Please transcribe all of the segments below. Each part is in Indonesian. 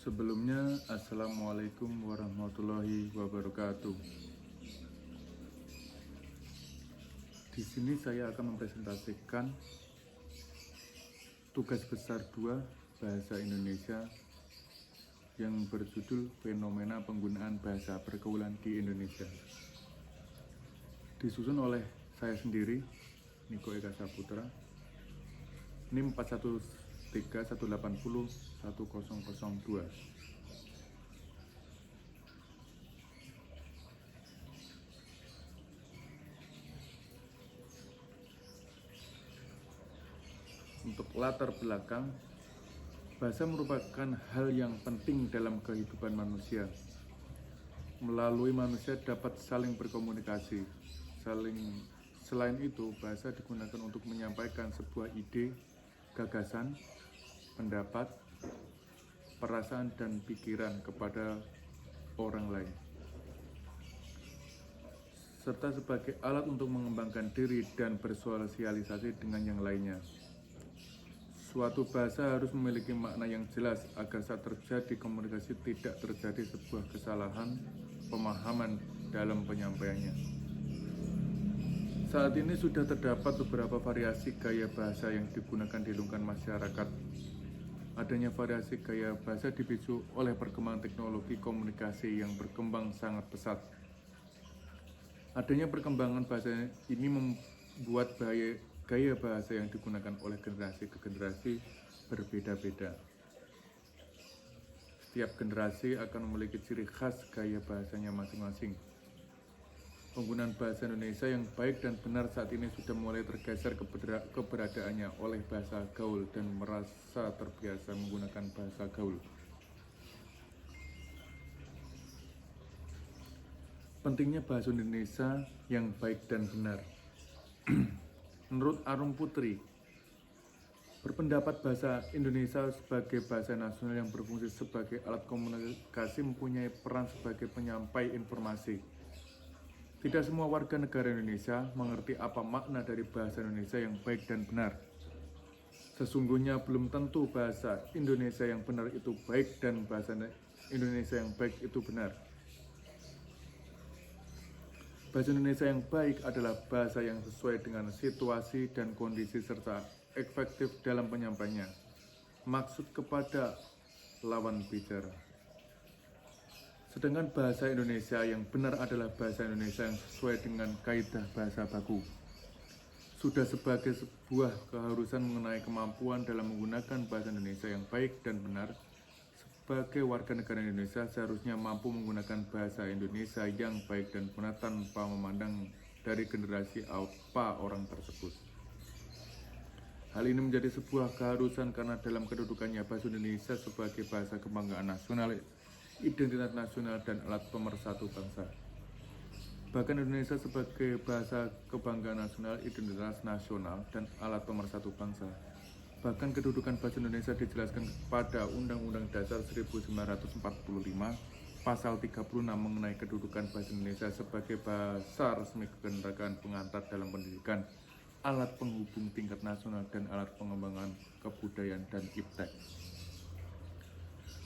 Sebelumnya, Assalamualaikum warahmatullahi wabarakatuh. Di sini saya akan mempresentasikan tugas besar 2 Bahasa Indonesia yang berjudul Fenomena Penggunaan Bahasa Pergaulan di Indonesia. Disusun oleh saya sendiri, Niko Eka Saputra, NIM 4131801002. Untuk latar belakang, bahasa merupakan hal yang penting dalam kehidupan manusia. Melalui manusia dapat saling berkomunikasi. Selain itu, bahasa digunakan untuk menyampaikan sebuah ide, gagasan, pendapat, perasaan, dan pikiran kepada orang lain, serta sebagai alat untuk mengembangkan diri dan bersosialisasi dengan yang lainnya. Suatu bahasa harus memiliki makna yang jelas agar saat terjadi komunikasi tidak terjadi sebuah kesalahan pemahaman dalam penyampaiannya. Saat ini sudah terdapat beberapa variasi gaya bahasa yang digunakan di lingkungan masyarakat. Adanya variasi gaya bahasa dipicu oleh perkembangan teknologi komunikasi yang berkembang sangat pesat. Adanya perkembangan bahasa ini membuat gaya bahasa yang digunakan oleh generasi ke generasi berbeda-beda. Setiap generasi akan memiliki ciri khas gaya bahasanya masing-masing. Penggunaan bahasa Indonesia yang baik dan benar saat ini sudah mulai tergeser keberadaannya oleh bahasa gaul dan merasa terbiasa menggunakan bahasa gaul. Pentingnya bahasa Indonesia yang baik dan benar. Menurut Arum Putri, berpendapat bahasa Indonesia sebagai bahasa nasional yang berfungsi sebagai alat komunikasi mempunyai peran sebagai penyampai informasi. Tidak semua warga negara Indonesia mengerti apa makna dari bahasa Indonesia yang baik dan benar. Sesungguhnya belum tentu bahasa Indonesia yang benar itu baik dan bahasa Indonesia yang baik itu benar. Bahasa Indonesia yang baik adalah bahasa yang sesuai dengan situasi dan kondisi serta efektif dalam penyampaiannya. Maksud kepada lawan bicara. Sedangkan bahasa Indonesia yang benar adalah bahasa Indonesia yang sesuai dengan kaidah bahasa baku. Sudah sebagai sebuah keharusan mengenai kemampuan dalam menggunakan bahasa Indonesia yang baik dan benar, sebagai warga negara Indonesia seharusnya mampu menggunakan bahasa Indonesia yang baik dan benar tanpa memandang dari generasi apa orang tersebut. Hal ini menjadi sebuah keharusan karena dalam kedudukannya bahasa Indonesia sebagai bahasa kebanggaan nasional, identitas nasional, dan alat pemersatu bangsa. Bahkan Indonesia sebagai bahasa kebanggaan nasional, identitas nasional, dan alat pemersatu bangsa. Bahkan kedudukan bahasa Indonesia dijelaskan pada Undang-Undang Dasar 1945, Pasal 36 mengenai kedudukan bahasa Indonesia sebagai bahasa resmi kenegaraan pengantar dalam pendidikan, alat penghubung tingkat nasional, dan alat pengembangan kebudayaan dan iptek.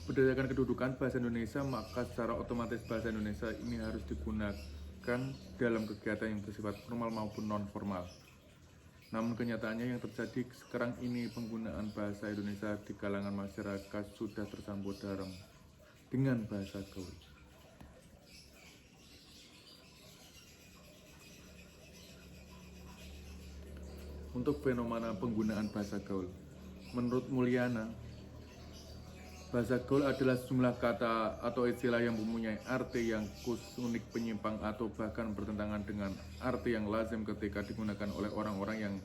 Berdasarkan kedudukan bahasa Indonesia, maka secara otomatis bahasa Indonesia ini harus digunakan dalam kegiatan yang bersifat formal maupun non-formal. Namun kenyataannya yang terjadi sekarang ini penggunaan bahasa Indonesia di kalangan masyarakat sudah tersambut dalam dengan bahasa gaul. Untuk fenomena penggunaan bahasa gaul, menurut Mulyana, bahasa gaul adalah sejumlah kata atau istilah yang mempunyai arti yang khusus, unik, penyimpang, atau bahkan bertentangan dengan arti yang lazim ketika digunakan oleh orang-orang yang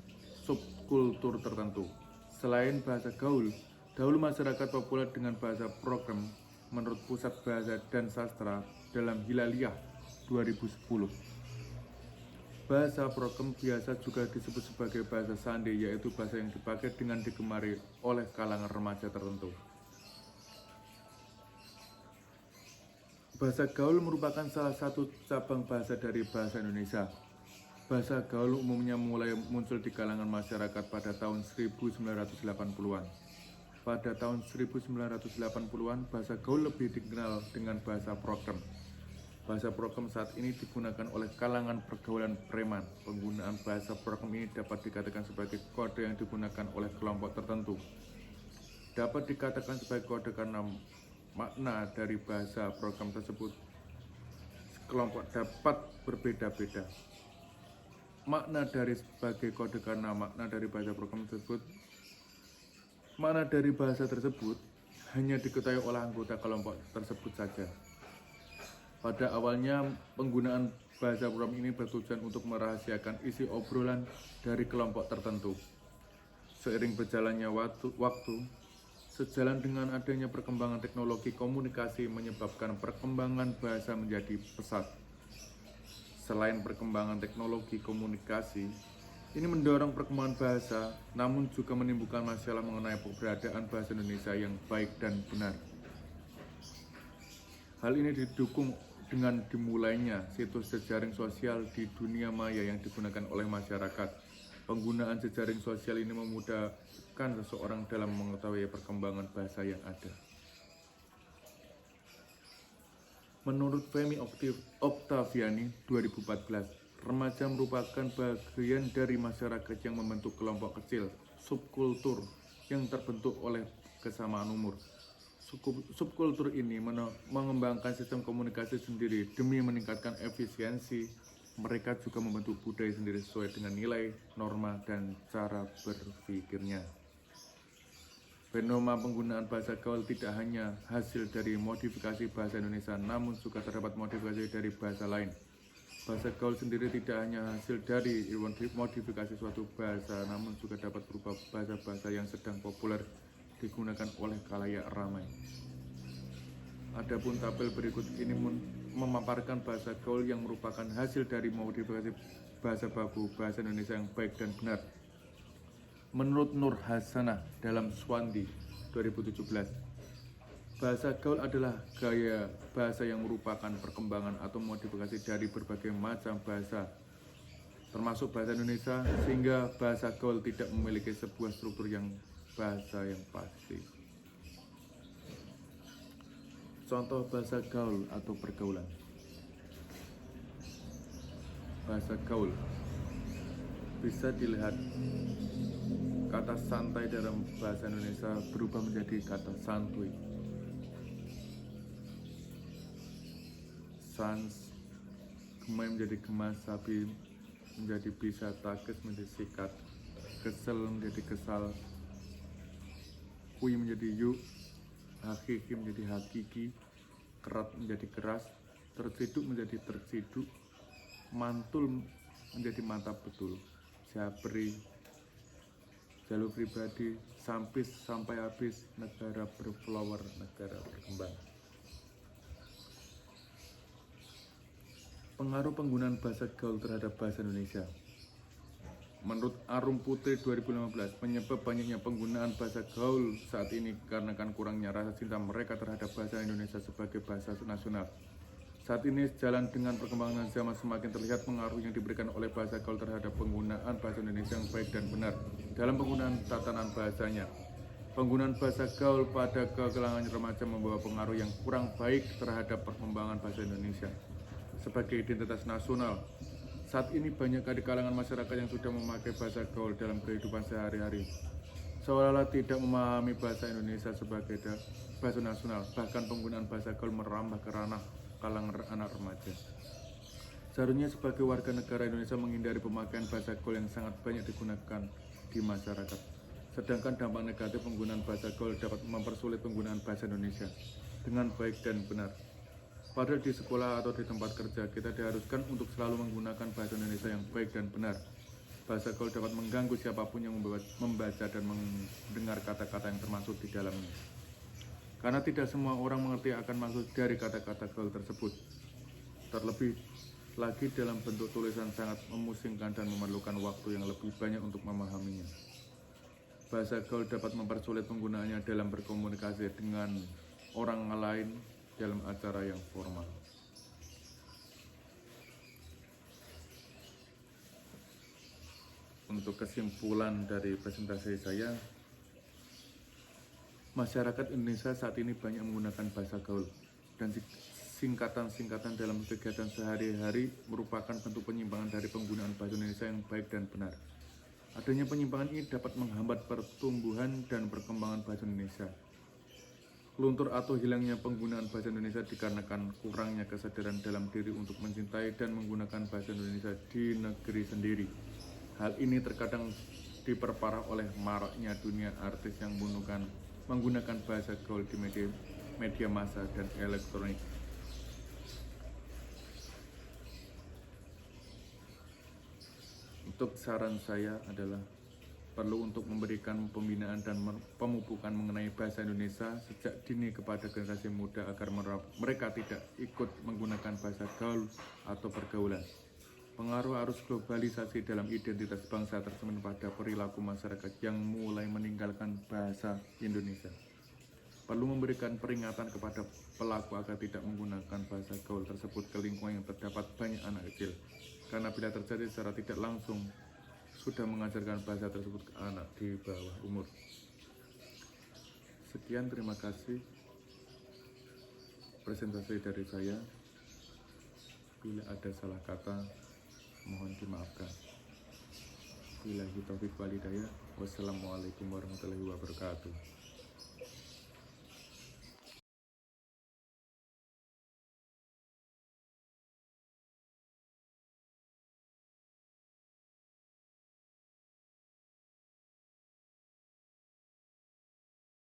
subkultur tertentu. Selain bahasa gaul, dahulu masyarakat populer dengan bahasa program menurut Pusat Bahasa dan Sastra dalam Hilaliyah 2010. Bahasa prokem biasa juga disebut sebagai bahasa sandi, yaitu bahasa yang dipakai dengan digemari oleh kalangan remaja tertentu. Bahasa gaul merupakan salah satu cabang bahasa dari bahasa Indonesia. Bahasa gaul umumnya mulai muncul di kalangan masyarakat pada tahun 1980-an. Pada tahun 1980-an, bahasa gaul lebih dikenal dengan bahasa prokem. Bahasa prokem saat ini digunakan oleh kalangan pergaulan preman. Penggunaan bahasa prokem ini dapat dikatakan sebagai kode yang digunakan oleh kelompok tertentu. Dapat dikatakan sebagai kode karena makna dari bahasa prokem tersebut kelompok dapat berbeda-beda. Makna dari sebagai kode karena makna dari bahasa prokem tersebut hanya diketahui oleh anggota kelompok tersebut saja. Pada awalnya, penggunaan bahasa prokem ini bertujuan untuk merahasiakan isi obrolan dari kelompok tertentu. Seiring berjalannya waktu, sejalan dengan adanya perkembangan teknologi komunikasi menyebabkan perkembangan bahasa menjadi pesat. Selain perkembangan teknologi komunikasi, ini mendorong perkembangan bahasa, namun juga menimbulkan masalah mengenai keberadaan bahasa Indonesia yang baik dan benar. Hal ini didukung dengan dimulainya situs jejaring sosial di dunia maya yang digunakan oleh masyarakat. Penggunaan jejaring sosial ini memudahkan seseorang dalam mengetahui perkembangan bahasa yang ada. Menurut Femi Octaviani 2014, remaja merupakan bagian dari masyarakat yang membentuk kelompok kecil, subkultur yang terbentuk oleh kesamaan umur. Subkultur ini mengembangkan sistem komunikasi sendiri demi meningkatkan efisiensi. Mereka juga membentuk budaya sendiri sesuai dengan nilai, norma, dan cara berpikirnya. Fenomena penggunaan bahasa gaul tidak hanya hasil dari modifikasi bahasa Indonesia, namun juga terdapat modifikasi dari bahasa lain. Bahasa gaul sendiri tidak hanya hasil dari modifikasi suatu bahasa, namun juga dapat berupa bahasa-bahasa yang sedang populer digunakan oleh khalayak ramai. Adapun tabel berikut ini memaparkan bahasa gaul yang merupakan hasil dari modifikasi bahasa baku bahasa Indonesia yang baik dan benar. Menurut Nur Hasanah dalam Swandi 2017, bahasa gaul adalah gaya bahasa yang merupakan perkembangan atau modifikasi dari berbagai macam bahasa, termasuk bahasa Indonesia, sehingga bahasa gaul tidak memiliki sebuah struktur bahasa yang pasti. Contoh bahasa gaul atau pergaulan. Bahasa gaul bisa dilihat kata santai dalam bahasa Indonesia berubah menjadi kata santuy. Sans, gemai menjadi gemas, sapi menjadi bisa, takes menjadi sikat, kesel menjadi kesal, kui menjadi yuk, hakiki menjadi hakiki, kerat menjadi keras, terciduk menjadi terciduk, mantul menjadi mantap betul, japri, jalur pribadi, sampis sampai habis, negara berflower, negara berkembang. Pengaruh penggunaan bahasa gaul terhadap bahasa Indonesia. Menurut Arum Putri 2015, penyebab banyaknya penggunaan bahasa gaul saat ini dikarenakan kurangnya rasa cinta mereka terhadap bahasa Indonesia sebagai bahasa nasional. Saat ini sejalan dengan perkembangan zaman semakin terlihat pengaruh yang diberikan oleh bahasa gaul terhadap penggunaan bahasa Indonesia yang baik dan benar dalam penggunaan tatanan bahasanya. Penggunaan bahasa gaul pada kalangan remaja membawa pengaruh yang kurang baik terhadap perkembangan bahasa Indonesia sebagai identitas nasional. Saat ini banyak di kalangan masyarakat yang sudah memakai bahasa gaul dalam kehidupan sehari-hari, seolah-olah tidak memahami bahasa Indonesia sebagai bahasa nasional. Bahkan penggunaan bahasa gaul merambah ke ranah kalangan anak remaja. Seharusnya sebagai warga negara Indonesia menghindari pemakaian bahasa gaul yang sangat banyak digunakan di masyarakat. Sedangkan dampak negatif penggunaan bahasa gaul dapat mempersulit penggunaan bahasa Indonesia dengan baik dan benar. Padahal di sekolah atau di tempat kerja kita diharuskan untuk selalu menggunakan bahasa Indonesia yang baik dan benar. Bahasa gaul dapat mengganggu siapapun yang membaca dan mendengar kata-kata yang termasuk di dalamnya. Karena tidak semua orang mengerti akan maksud dari kata-kata gaul tersebut. Terlebih lagi dalam bentuk tulisan sangat memusingkan dan memerlukan waktu yang lebih banyak untuk memahaminya. Bahasa gaul dapat mempersulit penggunaannya dalam berkomunikasi dengan orang lain dalam acara yang formal. Untuk kesimpulan dari presentasi saya, Masyarakat Indonesia saat ini banyak menggunakan bahasa gaul dan singkatan-singkatan dalam kegiatan sehari-hari merupakan bentuk penyimpangan dari penggunaan bahasa Indonesia yang baik dan benar. Adanya penyimpangan ini dapat menghambat pertumbuhan dan perkembangan bahasa Indonesia. Luntur atau hilangnya penggunaan bahasa Indonesia dikarenakan kurangnya kesadaran dalam diri untuk mencintai dan menggunakan bahasa Indonesia di negeri sendiri. Hal ini terkadang diperparah oleh maraknya dunia artis yang menggunakan bahasa gaul di media massa dan elektronik. Untuk saran saya adalah perlu untuk memberikan pembinaan dan pemupukan mengenai bahasa Indonesia sejak dini kepada generasi muda agar mereka tidak ikut menggunakan bahasa gaul atau pergaulan. Pengaruh arus globalisasi dalam identitas bangsa tercermin pada perilaku masyarakat yang mulai meninggalkan bahasa Indonesia. Perlu memberikan peringatan kepada pelaku agar tidak menggunakan bahasa gaul tersebut ke lingkungan yang terdapat banyak anak kecil. Karena bila terjadi secara tidak langsung, sudah mengajarkan bahasa tersebut ke anak di bawah umur. Sekian, terima kasih presentasi dari saya. Bila ada salah kata, mohon dimaafkan. Billahi taufiq wal hidayah. Wassalamualaikum warahmatullahi wabarakatuh.